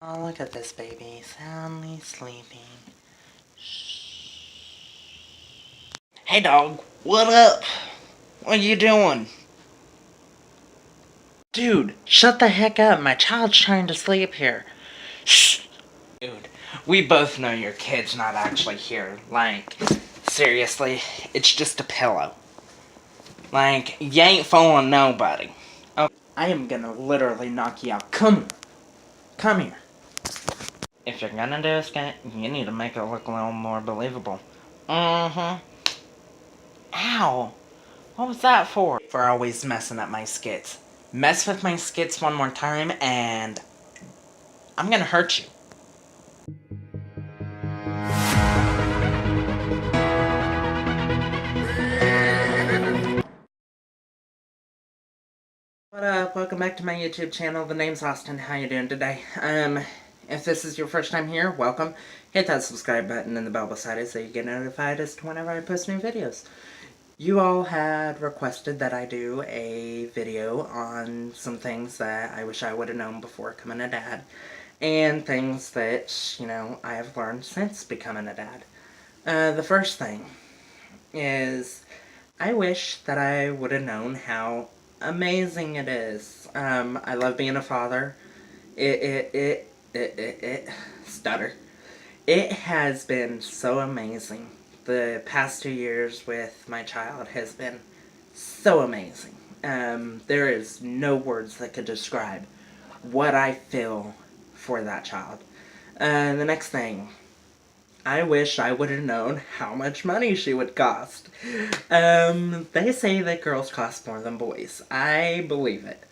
Oh, look at this baby, soundly sleeping. Hey dog, what up? What you doing? Dude, shut the heck up, my child's trying to sleep here. Shh! Dude, we both know your kid's not actually here. Like, seriously, it's just a pillow. Like, you ain't fooling nobody. Oh, I am gonna literally knock you out. Come here. Come here. If you're gonna do a skit, you need to make it look a little more believable. Mm-hmm. Ow! What was that for? For always messing up my skits. Mess with my skits one more time and I'm gonna hurt you. What up? Welcome back to my YouTube channel. The name's Austin. How you doing today? If this is your first time here, welcome. Hit that subscribe button and the bell beside it so you get notified as to whenever I post new videos. You all had requested that I do a video on some things that I wish I would have known before becoming a dad. And things that, I have learned since becoming a dad. The first thing is, I wish that I would have known how amazing it is. I love being a father. Stutter. It has been so amazing. The past 2 years with my child has been so amazing. There is no words that could describe what I feel for that child. The next thing, I wish I would have known how much money she would cost. They say that girls cost more than boys. I believe it.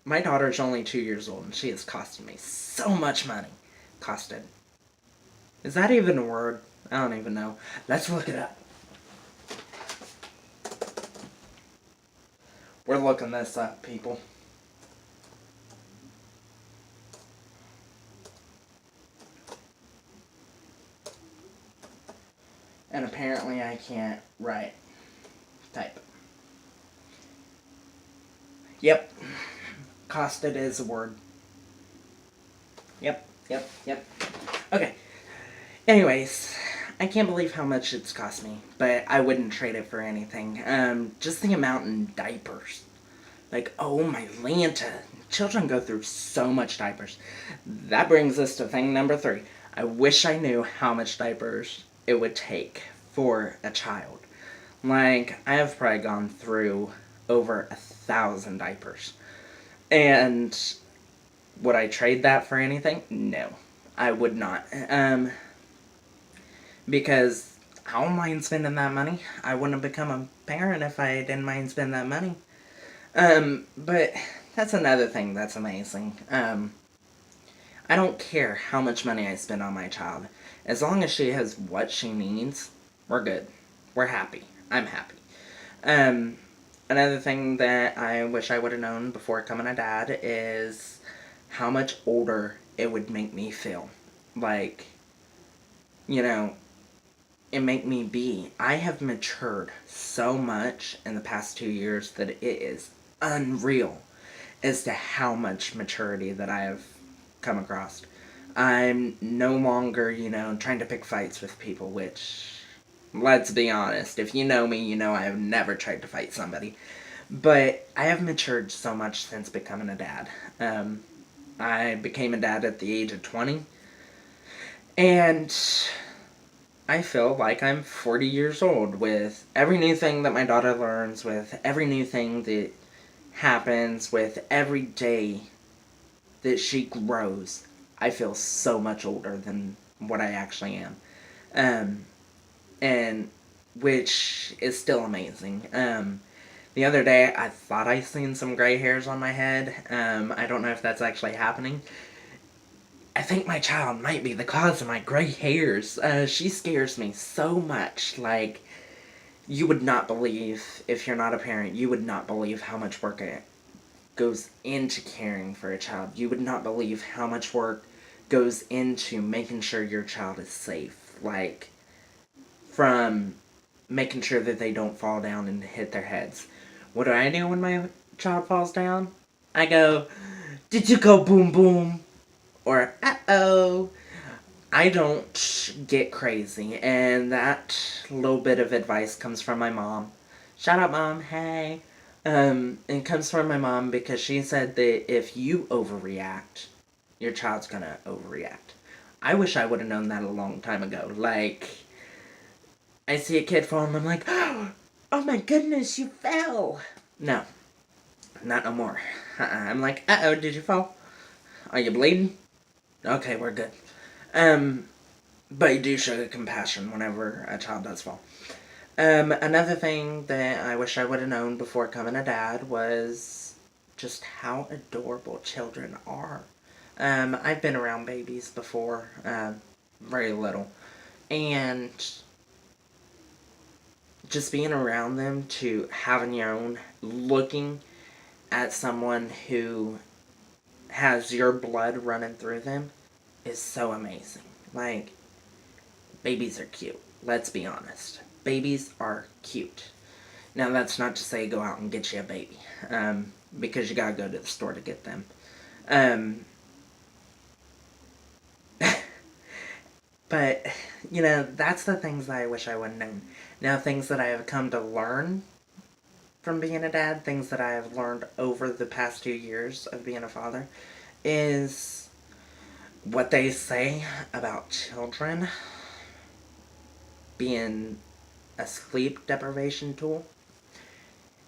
My daughter's only 2 years old and she has costed me so much money. Costed. Is that even a word? I don't even know. Let's look it up. We're looking this up, people. And apparently I can't type. Yep. Costed is a word. Yep. Okay. Anyways, I can't believe how much it's cost me, but I wouldn't trade it for anything. Just the amount in diapers. Like, oh my Lanta. Children go through so much diapers. That brings us to thing number 3. I wish I knew how much diapers it would take for a child. Like, I have probably gone through over 1,000 diapers. And would I trade that for anything? No, I would not. Because I don't mind spending that money. I wouldn't have become a parent if I didn't mind spending that money. But that's another thing that's amazing. I don't care how much money I spend on my child. As long as she has what she needs, we're good. We're happy. I'm happy. Another thing that I wish I would have known before becoming a dad is how much older it would make me feel. Like, it make me be. I have matured so much in the past 2 years that it is unreal as to how much maturity that I have come across. I'm no longer, trying to pick fights with people, which, let's be honest, if you know me, you know I have never tried to fight somebody. But I have matured so much since becoming a dad. I became a dad at the age of 20, and I feel like I'm 40 years old with every new thing that my daughter learns, with every new thing that happens, with every day that she grows. I feel so much older than what I actually am. And which is still amazing. The other day I thought I seen some gray hairs on my head. I don't know if that's actually happening. I think my child might be the cause of my gray hairs. She scares me so much. Like, you would not believe, if you're not a parent, you would not believe how much work it goes into caring for a child. You would not believe how much work goes into making sure your child is safe. Like, from making sure that they don't fall down and hit their heads. What do I do when my child falls down? I go, "Did you go boom boom?" or uh-oh. I don't get crazy, and that little bit of advice comes from my mom. Shout out, Mom. Hey. It comes from my mom because she said that if you overreact, your child's gonna overreact. I wish I would have known that a long time ago. Like, I see a kid fall and I'm like, oh my goodness, you fell. No, not no more. I'm like, uh-oh, did you fall? Are you bleeding? Okay, we're good. But you do show compassion whenever a child does fall. Another thing that I wish I would have known before becoming a dad was just how adorable children are. I've been around babies before, very little, and just being around them to having your own, looking at someone who has your blood running through them is so amazing. Like, babies are cute. Let's be honest. Babies are cute. Now, that's not to say go out and get you a baby, because you gotta go to the store to get them. But, that's the things that I wish I would have known. Now, things that I have come to learn from being a dad, things that I have learned over the past 2 years of being a father, is what they say about children being a sleep deprivation tool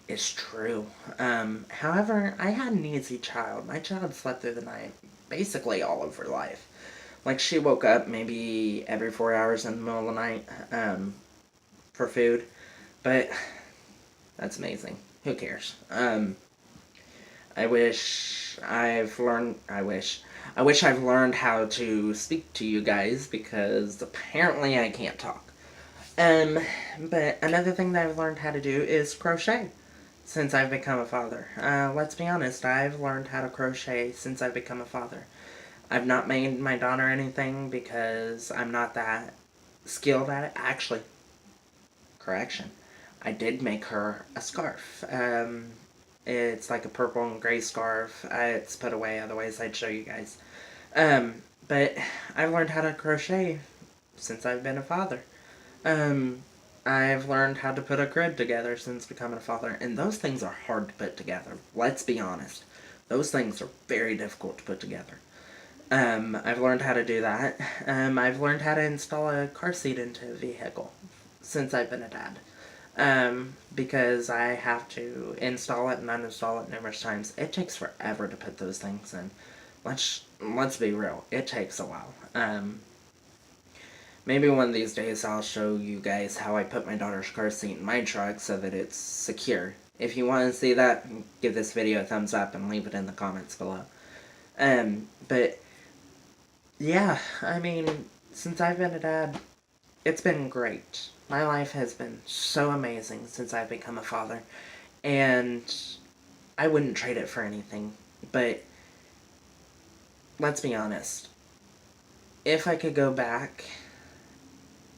is true. However, I had an easy child. My child slept through the night basically all of her life. Like, she woke up maybe every 4 hours in the middle of the night for food. But that's amazing. Who cares? I wish I've learned. I wish I've learned how to speak to you guys because apparently I can't talk. But another thing that I've learned how to do is crochet since I've become a father. Let's be honest, I've learned how to crochet since I've become a father. I've not made my daughter anything because I'm not that skilled at it. Actually, correction, I did make her a scarf. It's like a purple and gray scarf. It's put away, otherwise I'd show you guys. But I've learned how to crochet since I've been a father. I've learned how to put a crib together since becoming a father, and those things are hard to put together. Let's be honest. Those things are very difficult to put together. I've learned how to do that. I've learned how to install a car seat into a vehicle since I've been a dad. Because I have to install it and uninstall it numerous times. It takes forever to put those things in. Let's be real. It takes a while. Maybe one of these days I'll show you guys how I put my daughter's car seat in my truck so that it's secure. If you want to see that, give this video a thumbs up and leave it in the comments below. But yeah, I mean, since I've been a dad, it's been great. My life has been so amazing since I've become a father, and I wouldn't trade it for anything. But let's be honest. If I could go back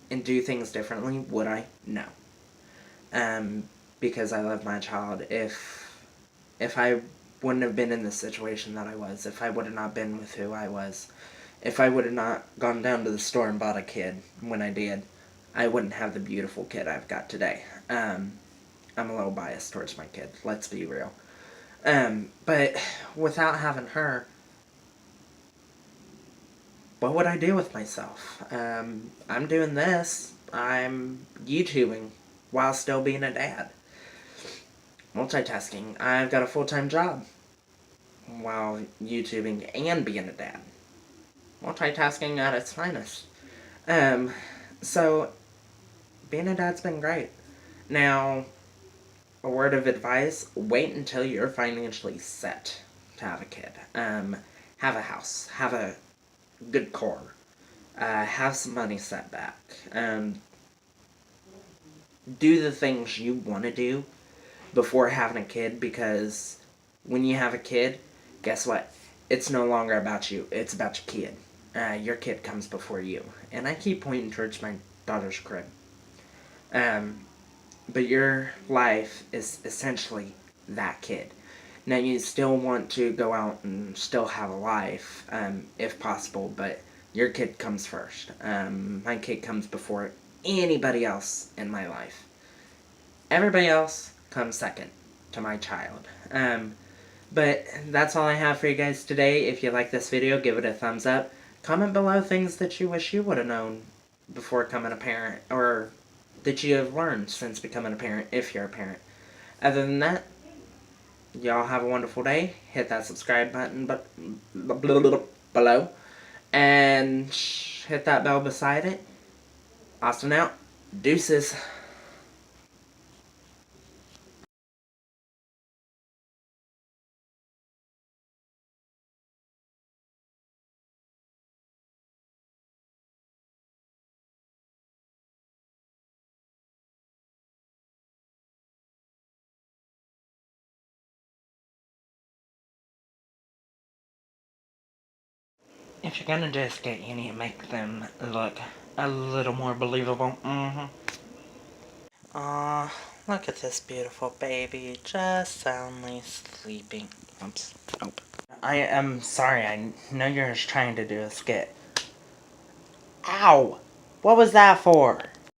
and do things differently, would I? No. Because I love my child. If I wouldn't have been in the situation that I was, if I would have not been with who I was, if I would have not gone down to the store and bought a kid when I did, I wouldn't have the beautiful kid I've got today. I'm a little biased towards my kid, let's be real. But without having her, what would I do with myself? I'm doing this. I'm YouTubing while still being a dad. Multitasking. I've got a full-time job while YouTubing and being a dad. Multitasking at its finest. So, being a dad's been great. Now, a word of advice, wait until you're financially set to have a kid. Have a house. Have a good car. Have some money set back. Do the things you want to do before having a kid, because when you have a kid, guess what? It's no longer about you. It's about your kid. Your kid comes before you. And I keep pointing towards my daughter's crib. But your life is essentially that kid. Now, you still want to go out and still have a life, if possible, but your kid comes first. My kid comes before anybody else in my life. Everybody else comes second to my child. But that's all I have for you guys today. If you like this video, give it a thumbs up. Comment below things that you wish you would have known before becoming a parent, or that you have learned since becoming a parent, if you're a parent. Other than that, y'all have a wonderful day. Hit that subscribe button below, and hit that bell beside it. Austin out. Deuces. If you're gonna do a skit, you need to make them look a little more believable. Aw, look at this beautiful baby, just soundly sleeping. Oops. Nope. I am sorry, I know you're just trying to do a skit. Ow! What was that for?